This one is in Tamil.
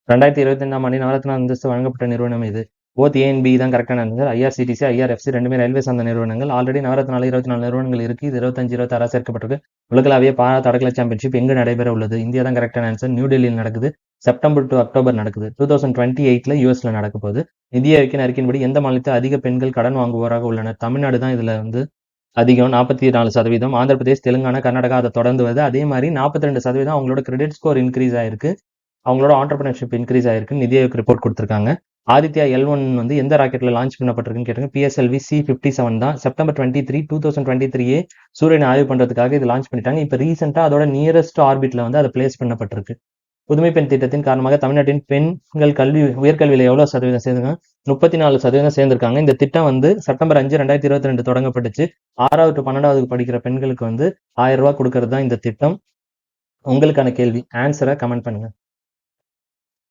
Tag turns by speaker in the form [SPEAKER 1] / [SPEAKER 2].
[SPEAKER 1] 2025ஆம் ஆண்டின் நவரத்னா அந்தஸ்து வழங்கப்பட்ட நிறுவனம் இது. போத் ஏ அண்ட் பி தான் கரெக்டான ஆன்சர். ஐஆர்சிடிசி, ஐஆர்எஃப்சி ரெண்டுமே ரயில்வே சார்ந்த நிறுவனங்கள். ஆல்ரெடி நவரத்னால 24 நிறுவனங்கள் இருக்கு. இது 25, 26 சேர்க்கப்பட்டிருக்கு. உலகளாவிய பாரா தடகள சாம்பியன்ஷிப் எங்கு நடைபெற உள்ளது? இந்தியா தான் கரெக்டான ஆன்சர். நியூ டெல்லியில் நடக்குது. செப்டம்பர் டு அக்டோபர் நடக்குது. 2028ல யூஎஸ்ல நடக்க போகுது. நிதி ஆயோக்கின் அறிக்கையின்படி எந்த மாநிலத்தில் அதிக பெண்கள் கடன் வாங்குவோராக உள்ளனர்? தமிழ்நாடு தான் இதுல அதிகம் 44%. ஆந்திர பிரதேஷ், தெலுங்கானா, கர்நாடகா அதை தொடர்ந்து வருது. அதே மாதிரி 42% அவங்களோட கிரெடிட் ஸ்கோர் இன்க்ரீஸ் ஆயிருக்கு. அவங்களோட ஆண்டர்பிரினர்ஷிப் இன்க்ரீஸ் ஆயிருக்கு. நிதி ஆயோக் ரிப்போர்ட் கொடுத்திருக்காங்க. ஆதித்யா L1 எந்த ராக்கெட்ல லான்ச் பண்ணப்பட்டிருக்குன்னு கேட்டாங்க. PSLV C57 தான். செப்டம்பர் 23, 2023 சூரியனை ஆய்வு பண்றதுக்காக இது லான்ச் பண்ணிட்டாங்க. இப்ப ரீசெண்டா அதோட நியரஸ்ட் ஆர்பிட்ல அதை பிளேஸ் பண்ணப்பட்டிருக்கு. புதுமை பெண் திட்டத்தின் காரணமாக தமிழ்நாட்டின் பெண்கள் உயர்கல்வியில எவ்வளவு சதவீதம் சேர்ந்திருக்காங்க? 34% சேர்ந்திருக்காங்க. இந்த திட்டம் செப்டம்பர் 5, 2022 தொடங்கப்பட்டுச்சு. 6வது to 12வது படிக்கிற பெண்களுக்கு 1000 ரூபாய் கொடுக்கறது தான் இந்த திட்டம். உங்களுக்கான கேள்வி, ஆன்சரை கமெண்ட் பண்ணுங்க.